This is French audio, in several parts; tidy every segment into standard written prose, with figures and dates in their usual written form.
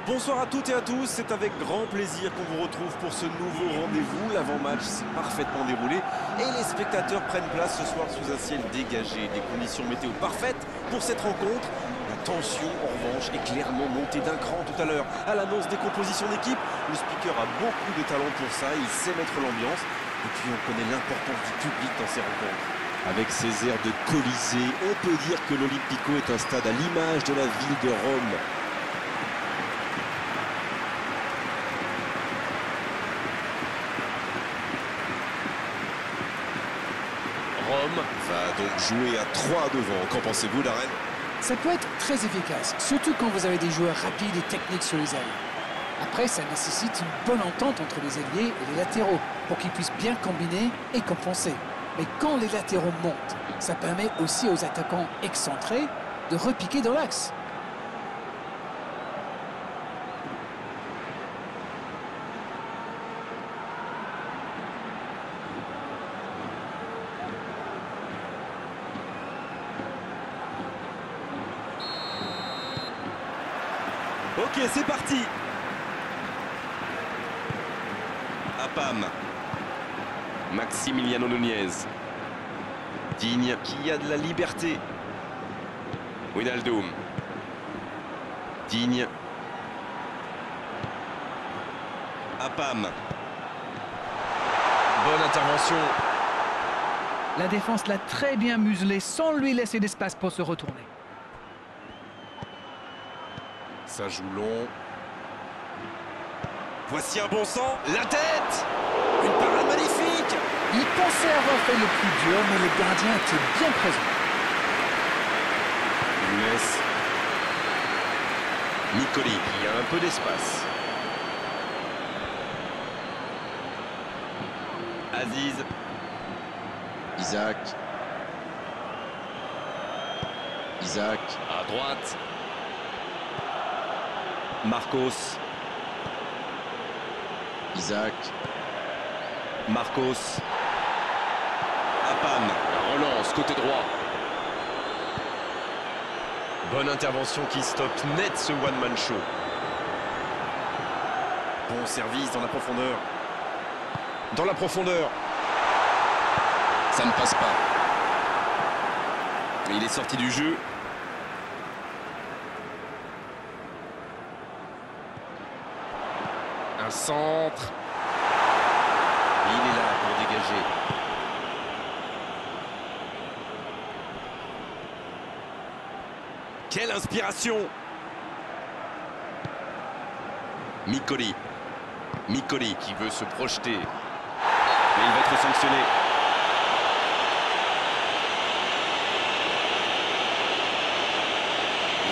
Bonsoir à toutes et à tous, c'est avec grand plaisir qu'on vous retrouve pour ce nouveau rendez-vous. L'avant-match s'est parfaitement déroulé et les spectateurs prennent place ce soir sous un ciel dégagé. Des conditions météo parfaites pour cette rencontre. La tension, en revanche, est clairement montée d'un cran tout à l'heure. À l'annonce des compositions d'équipe, le speaker a beaucoup de talent pour ça, il sait mettre l'ambiance. Et puis on connaît l'importance du public dans ces rencontres. Avec ses airs de Colisée, on peut dire que l'Olympico est un stade à l'image de la ville de Rome. Rome va donc jouer à 3 devant. Qu'en pensez-vous, Darren? Ça peut être très efficace, surtout quand vous avez des joueurs rapides et techniques sur les ailes. Après, ça nécessite une bonne entente entre les ailiers et les latéraux pour qu'ils puissent bien combiner et compenser. Mais quand les latéraux montent, ça permet aussi aux attaquants excentrés de repiquer dans l'axe. Ok, c'est parti. Apam. Maximiliano Nunez. Digne. Qui a de la liberté. Wijnaldum. Digne. Apam. Bonne intervention. La défense l'a très bien muselé sans lui laisser d'espace pour se retourner. Ça joue long. Voici un bon sang. La tête. Une parade magnifique. Il pensait avoir fait le plus dur, mais le gardien était bien présent. Younes. Nicoli, qui a un peu d'espace. Aziz. Isaac. Isaac. À droite. Marcos. Isaac. Marcos. Apam. La relance, côté droit. Bonne intervention qui stoppe net ce one-man show. Bon service dans la profondeur. Dans la profondeur. Ça ne passe pas. Il est sorti du jeu. Un centre. Il est là pour dégager. Quelle inspiration. Nicoli. Nicoli qui veut se projeter. Mais il va être sanctionné.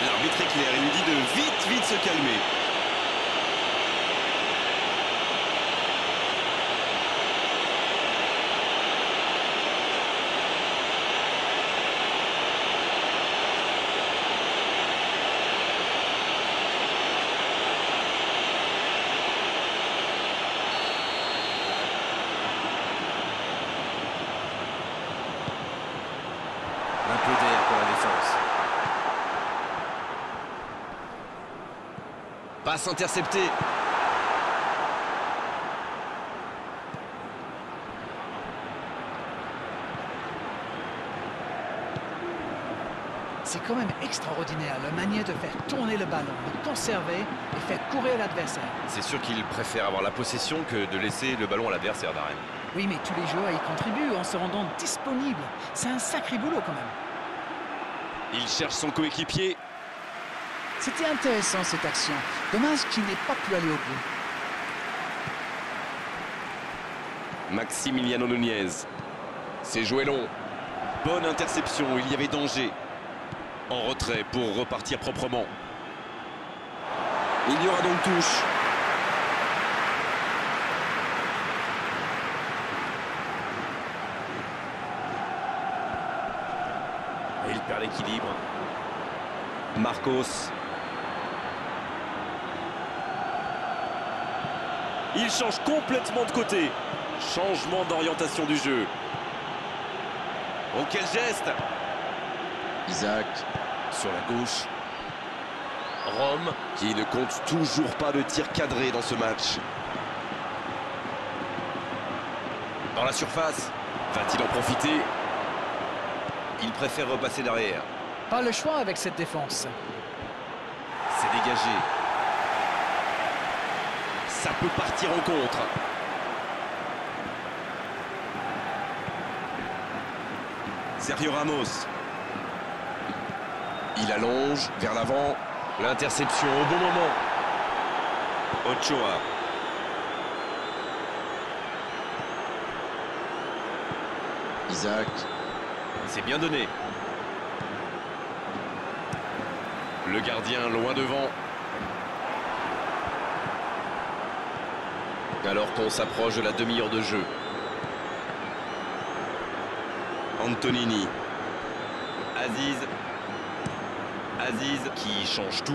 L'arbitre est clair, il lui dit de vite se calmer. Un peu d'air pour la défense. Passe interceptée. C'est quand même extraordinaire la manière de faire tourner le ballon, de conserver et faire courir l'adversaire. C'est sûr qu'il préfère avoir la possession que de laisser le ballon à l'adversaire, Darren. Oui, mais tous les joueurs y contribuent en se rendant disponibles. C'est un sacré boulot quand même. Il cherche son coéquipier. C'était intéressant cette action. Dommage qu'il n'ait pas pu aller au bout. Maximiliano Nunez. C'est joué long. Bonne interception, il y avait danger. En retrait pour repartir proprement. Il y aura donc touche. Et il perd l'équilibre. Marcos. Il change complètement de côté. Changement d'orientation du jeu. Oh, quel geste! Isaac sur la gauche. Rome qui ne compte toujours pas de tir cadré dans ce match. Dans la surface, va-t-il en profiter? Il préfère repasser derrière. Pas le choix avec cette défense. C'est dégagé. Ça peut partir en contre. Sergio Ramos. Il allonge vers l'avant. L'interception au bon moment. Ochoa. Isaac. C'est bien donné. Le gardien loin devant. Alors qu'on s'approche de la demi-heure de jeu. Antonini. Aziz qui change tout.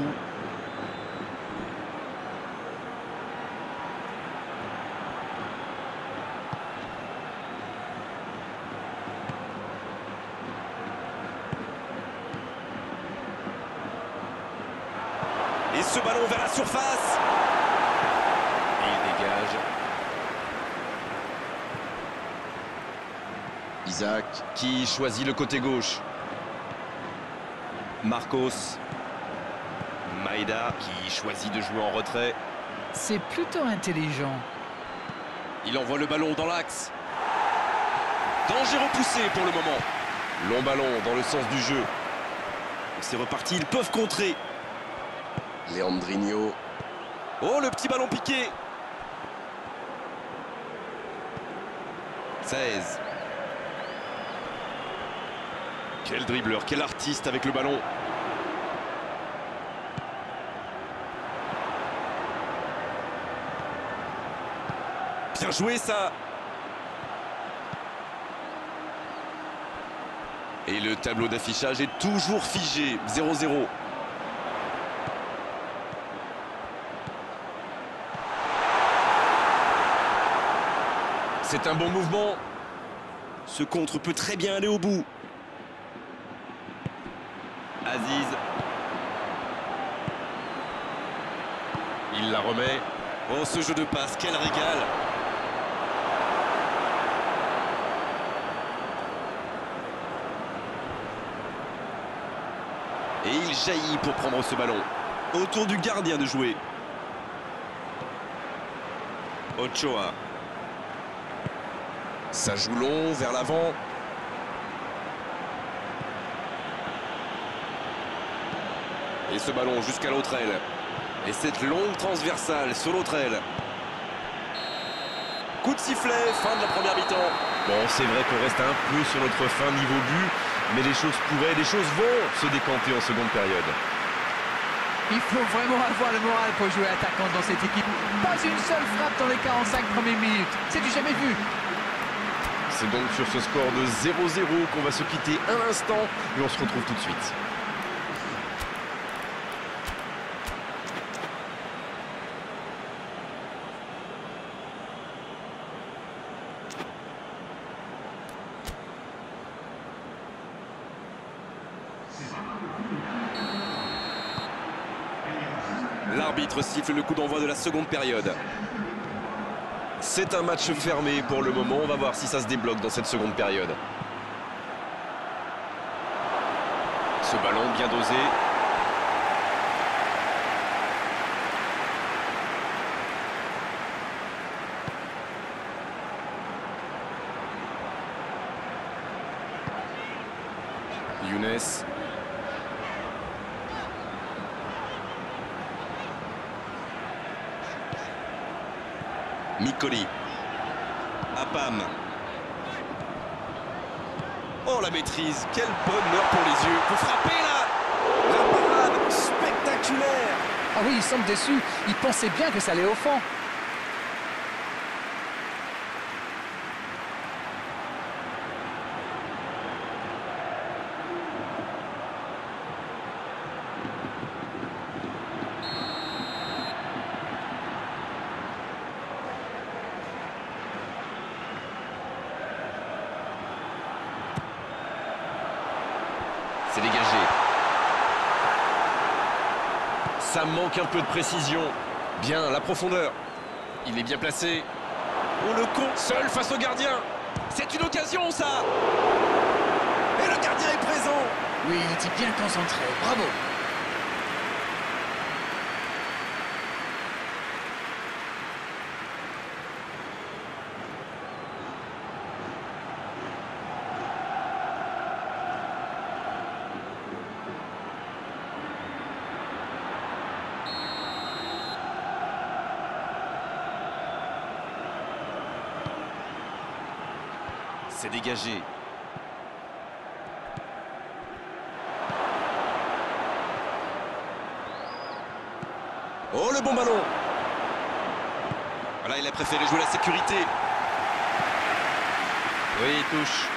Et ce ballon vers la surface. Et il dégage. Isaac qui choisit le côté gauche. Marcos. Maïda qui choisit de jouer en retrait. C'est plutôt intelligent. Il envoie le ballon dans l'axe. Danger repoussé pour le moment. Long ballon dans le sens du jeu. C'est reparti, ils peuvent contrer. Leandrinho. Oh, le petit ballon piqué. 16. Quel dribbleur, quel artiste avec le ballon. Bien joué ça. Et le tableau d'affichage est toujours figé, 0-0. C'est un bon mouvement. Ce contre peut très bien aller au bout. Aziz. Il la remet. Oh, ce jeu de passe, quel régal. Et il jaillit pour prendre ce ballon. Autour du gardien de jouer. Ochoa. Ça joue long vers l'avant. Et ce ballon jusqu'à l'autre aile. Et cette longue transversale sur l'autre aile. Coup de sifflet, fin de la première mi-temps. Bon, c'est vrai qu'on reste un peu sur notre fin niveau but, mais les choses vont se décanter en seconde période. Il faut vraiment avoir le moral pour jouer attaquant dans cette équipe. Pas une seule frappe dans les 45 premières minutes. C'est du jamais vu. C'est donc sur ce score de 0-0 qu'on va se quitter un instant et on se retrouve tout de suite. L'arbitre siffle le coup d'envoi de la seconde période. C'est un match fermé pour le moment. On va voir si ça se débloque dans cette seconde période. Ce ballon bien dosé. Younes. Mikoli. Apam. Oh, la maîtrise. Quel bonheur pour les yeux. Vous frappez là. La parade spectaculaire. Ah oui, il semble déçu. Il pensait bien que ça allait au fond. C'est dégagé. Ça manque un peu de précision. Bien, la profondeur. Il est bien placé. On le compte seul face au gardien. C'est une occasion, ça. Et le gardien est présent. Oui, il était bien concentré. Bravo. C'est dégagé. Oh, le bon ballon. Voilà, il a préféré jouer la sécurité. Oui, il touche.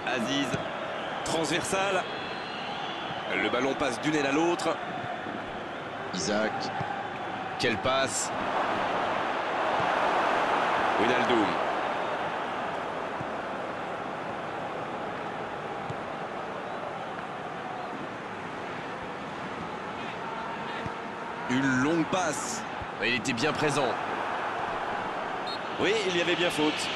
Aziz, transversal. Le ballon passe d'une aile à l'autre. Isaac. Quelle passe. Wijnaldum. Une longue passe. Il était bien présent. Oui, il y avait bien faute.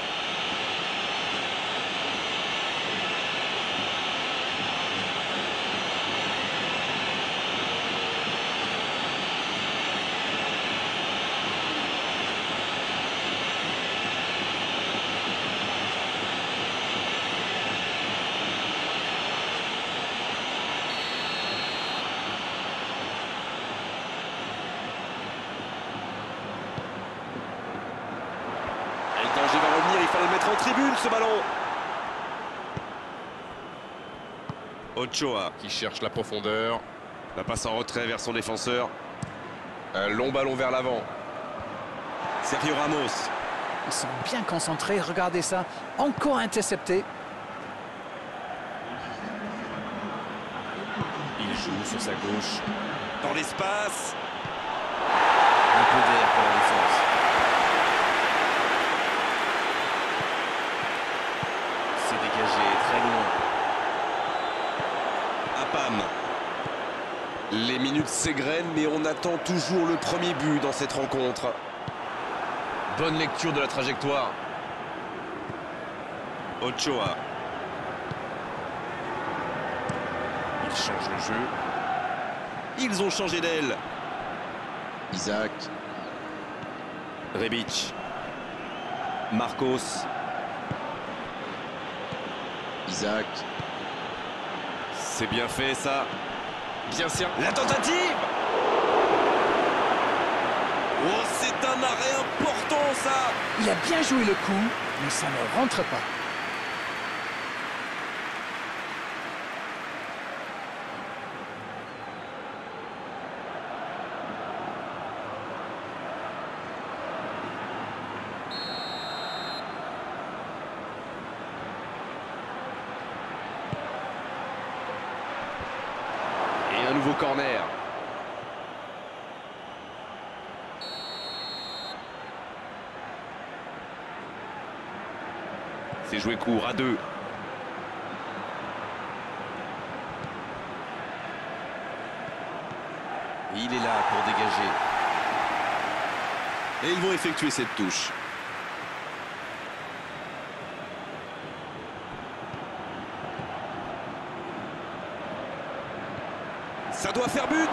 Danger va revenir, il fallait le mettre en tribune ce ballon. Ochoa Qui cherche la profondeur. la passe en retrait vers son défenseur. Un long ballon vers l'avant. Sergio Ramos. Ils sont bien concentrés. Regardez ça. Encore intercepté. Il joue sur sa gauche. Dans l'espace. Un peu d'air pour la défense. C'est dégagé très loin. Apam. Les minutes s'égrènent, mais on attend toujours le premier but dans cette rencontre. Bonne lecture de la trajectoire. Ochoa. Il change le jeu. Ils ont changé d'aile. Isaac. Rebic. Marcos. Isaac. C'est bien fait ça. Bien servi. La tentative. Oh, c'est un arrêt important ça. Il a bien joué le coup, mais ça ne rentre pas. Et un nouveau corner. C'est joué court à 2. Il est là pour dégager. Et ils vont effectuer cette touche. Ça doit faire but.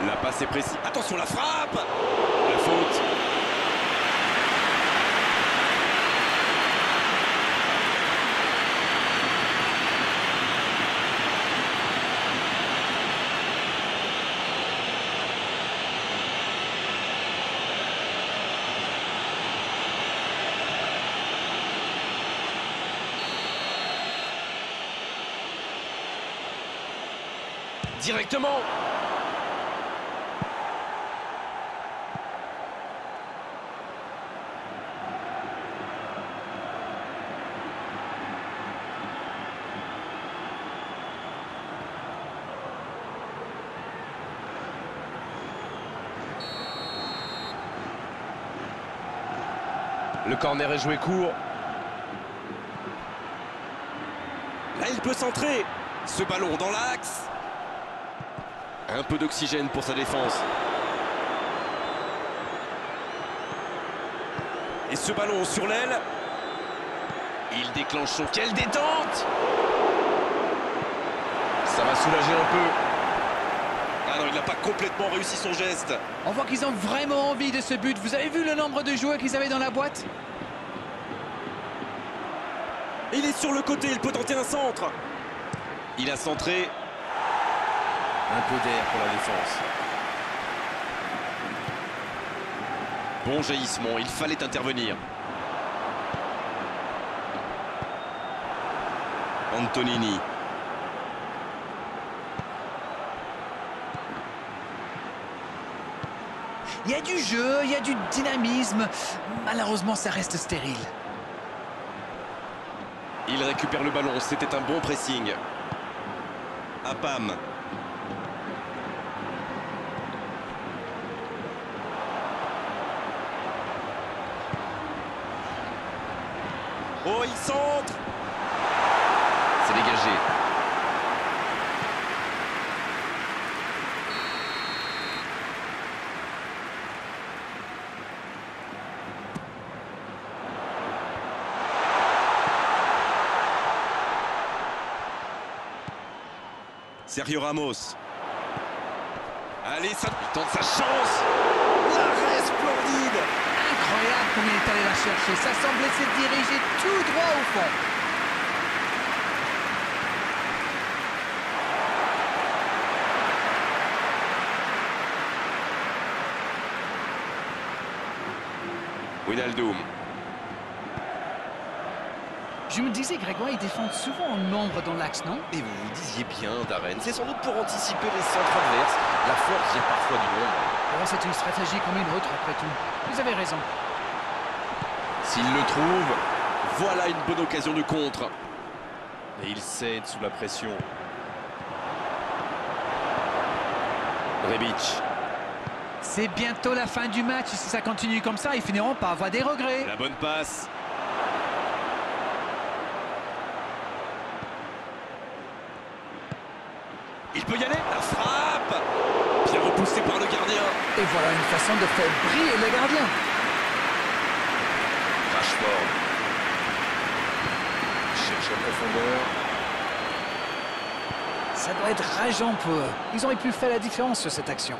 La passe est précise. Attention, la frappe. La faute. Directement. Le corner est joué court. Là, il peut centrer. Ce ballon dans l'axe. Un peu d'oxygène pour sa défense. Et ce ballon sur l'aile. Il déclenche son... Quelle détente! Ça va soulager un peu. Ah non, il n'a pas complètement réussi son geste. On voit qu'ils ont vraiment envie de ce but. Vous avez vu le nombre de joueurs qu'ils avaient dans la boîte? Il est sur le côté, il peut tenter un centre. Il a centré. Un peu d'air pour la défense. Bon jaillissement, il fallait intervenir. Antonini. Il y a du jeu, il y a du dynamisme. Malheureusement, ça reste stérile. Il récupère le ballon, c'était un bon pressing. Apam. Oh, il centre. C'est dégagé. Sergio Ramos. Allez, ça il tente sa chance. L'arrêt splendide. Incroyable comme il est allé la chercher. Ça semblait se diriger tout droit au fond. Wijnaldum. Je me disais, Grégoire, ils défendent souvent en nombre dans l'axe, non? Et vous vous disiez bien, Darren, c'est sans doute pour anticiper les centres adverses. La force vient parfois du nombre. Oh, c'est une stratégie comme une autre, après tout. Vous avez raison. S'il le trouve, voilà une bonne occasion de contre. Et il cède sous la pression. Rebic. C'est bientôt la fin du match. Si ça continue comme ça, ils finiront par avoir des regrets. La bonne passe. Il peut y aller. La frappe. Bien repoussé par le gardien. Et voilà une façon de faire briller le gardien. Rashford. Cherche la profondeur. Ça doit être rageant pour eux. Ils auraient pu faire la différence sur cette action.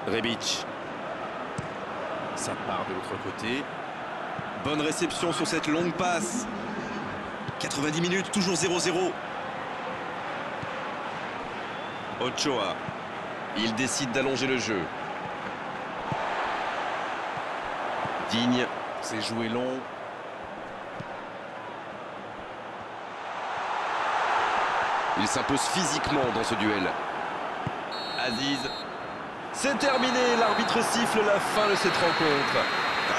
Rebic. Ça part de l'autre côté. Bonne réception sur cette longue passe. 90 minutes, toujours 0-0. Ochoa. Il décide d'allonger le jeu. Digne. C'est joué long. Il s'impose physiquement dans ce duel. Aziz. C'est terminé, l'arbitre siffle la fin de cette rencontre.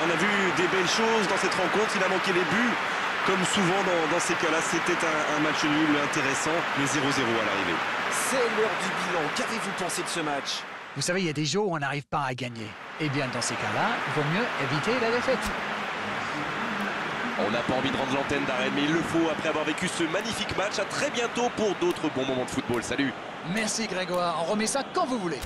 On a vu des belles choses dans cette rencontre, il a manqué les buts. Comme souvent dans ces cas-là, c'était un match nul intéressant, mais 0-0 à l'arrivée. C'est l'heure du bilan. Qu'avez-vous pensé de ce match? Vous savez, il y a des jours où on n'arrive pas à gagner. Eh bien, dans ces cas-là, il vaut mieux éviter la défaite. On n'a pas envie de rendre l'antenne d'arrêt, mais il le faut après avoir vécu ce magnifique match. À très bientôt pour d'autres bons moments de football. Salut! Merci Grégoire, on remet ça quand vous voulez.